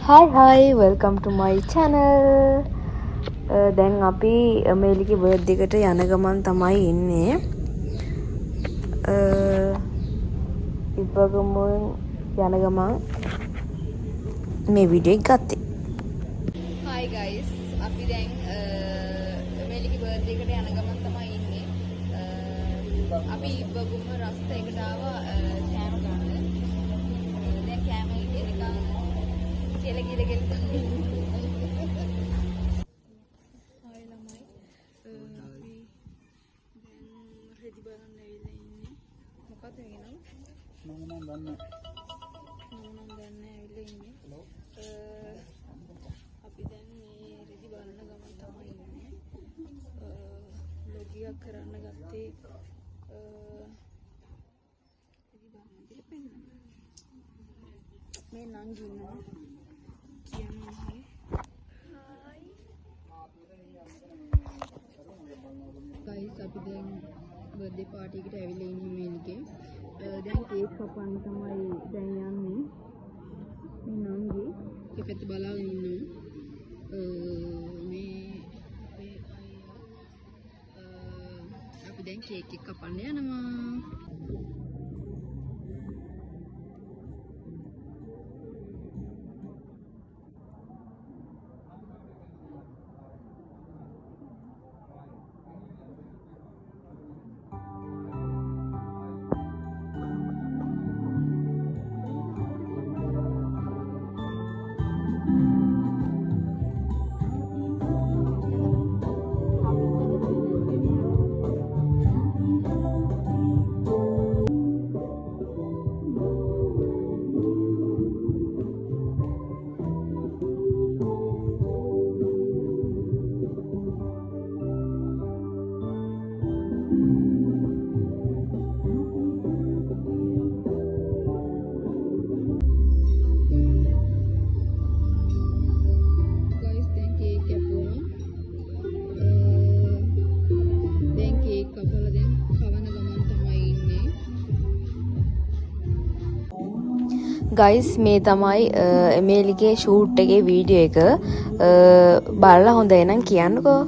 Hi, welcome to my channel. දැන් අපි මේලිගේ birthday එකට යන ගමන් තමයි ඉන්නේ. ඉබ්බගමුන් යන ගමන් මේ වීඩියෝ එක ගත්තේ. Hi guys, අපි දැන් මේලිගේ බර්ත්ඩේ එකට යන ගමන් තමයි ඉන්නේ. අපි ඉබ්බගමුන් රස්තයකට ආවා කෑම ගන්න. දැන් කෑම ඉන්නේ නිකන් කියලා Hi ළමයි. අපි දැන් රෙදි බලන්න ඇවිල්ලා ඉන්නේ. මොකද වෙනනම්? මම නම් දන්නේ ඇවිල්ලා ඉන්නේ. අපි දැන් මේ රෙදි බලන ගමන් තමයි ඉන්නේ. ලොග් එකක් කරන්න ගත්තේ රෙදි බලන්න කියලා පෙන්නන්න. මේ නංගි ඉන්නවා. Guys, අපි දැන් බර්ත්ඩේ පාටි එකට ඇවිල්ලා ඉන්නේ මේලිගේ. දැන් කේක් කපන්න තමයි දැන් යන්නේ. මේ නංගි ඒ පැත්ත බලාගෙන ඉන්නවා. මේ අපේ අයියා අපි දැන් කේක් එක කපන්න යනවා. Guys, මේ තමයි මේලිගේ ෂූට් එකේ වීඩියෝ එක. බලලා හොඳයි නම් කියන්නකෝ.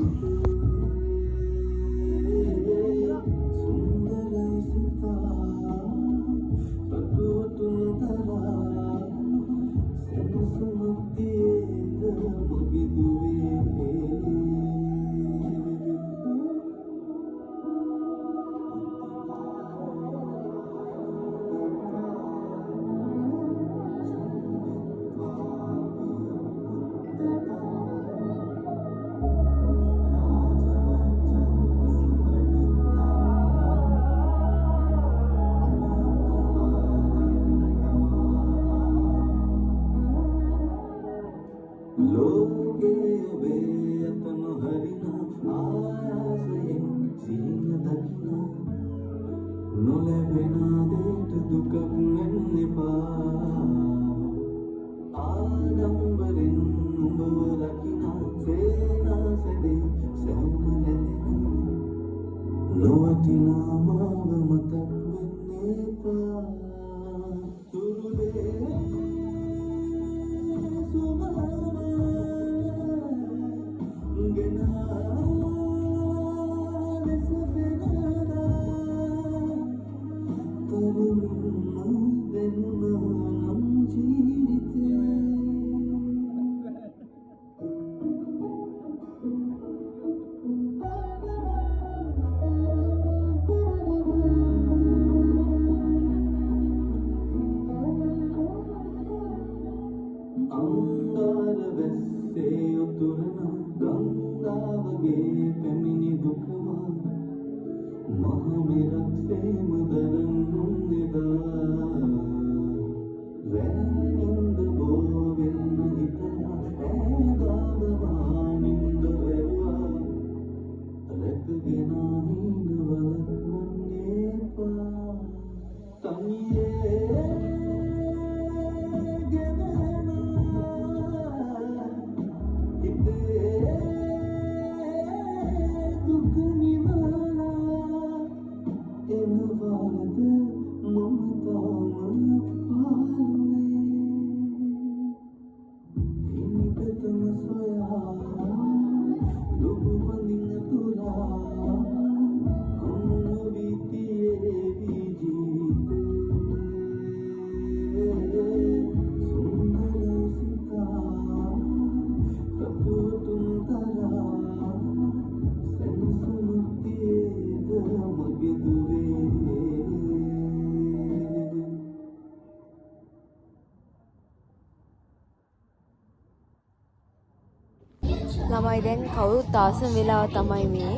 ළමයි දැන් කවුරුත් ආසම වෙලාව තමයි මේ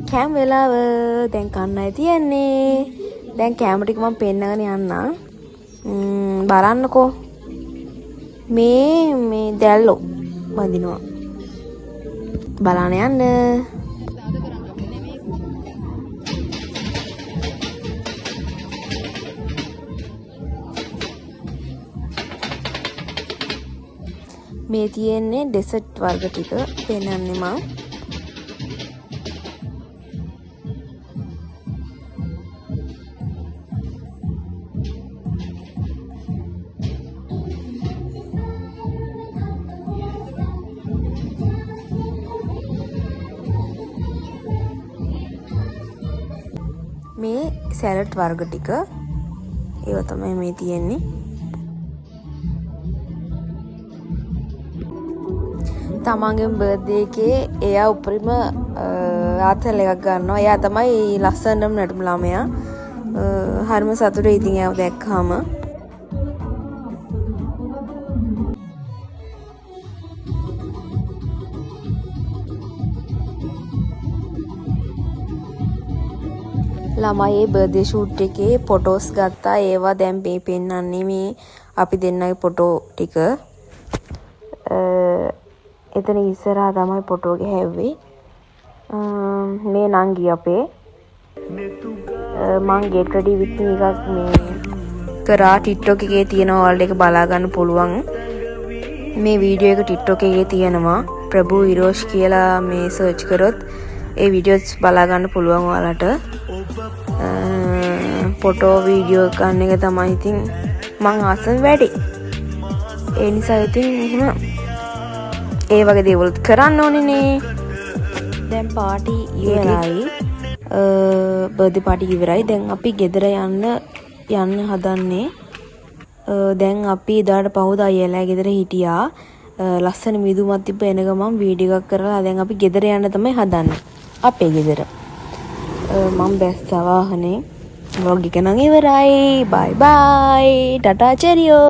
කෑම වෙලාව දැන් කන්නයි තියෙන්නේ. දැන් කෑම ටික මම පෙන්නගෙන යන්නම්. බලන්නකෝ මේ දැල්ලෝ වදිනවා. බලන්න යන්න. මේ තියෙන්නේ ඩෙසර්ට් වර්ග ටික පෙන්නන්නේ මම. මේ සැලඩ් වර්ග ටික ඒව තමයි මේ තියෙන්නේ. තමන්ගේ බර්ත්ඩේ එකේ එයා උපරිම ආතල් එකක් ගන්නවා. එයා තමයි ලස්සනම නටුම ළමයා. හරිම සතුටුයි ඉතින් එයාව දැක්කම. ළමයි බර්ත්ඩේ ෂූට් එකේ ෆොටෝස් ගත්තා. ඒවා දැන් මේ පෙන්නන්නේ මේ අපි දෙන්නගේ ෆොටෝ ටික. එතන ඉස්සරහා තමයි ෆොටෝ ගහුවේ. මේ නංගි අපේ මං get ready with me එකක් මේ කරා TikTok එකේ තියෙනවා. ඔයාලට ඒක බලා ගන්න පුළුවන්. මේ වීඩියෝ එක TikTok එකේ තියෙනවා. ප්‍රභු විරෝෂ් කියලා මේ සර්ච් කරොත් ඒ වීඩියෝස් බලා ගන්න පුළුවන් ඔයාලට. ෆොටෝ වීඩියෝ ගන්න එක තමයි ඉතින් මං ආසම වැඩි. ඒ නිසා ඉතින් එහෙම ඒ වගේ දේවල් කරන්න ඕනේනේ. දැන් පාටි ඉවරයි. බර්ත්ඩේ පාටි ඉවරයි. දැන් අපි ගෙදර යන්න හදන්නේ. දැන් අපි එදාට පහුදා අයියලා ගෙදර හිටියා. ලස්සන මිදුමක් තිබ්බ එන ගමන් වීඩියෝ එකක් කරලා දැන් අපි ගෙදර යන්න තමයි හදන්නේ. අපේ ගෙදර. මම බැස්සා වාහනේ. vlog එක නම් ඉවරයි. bye bye. Ta-ta cheerio.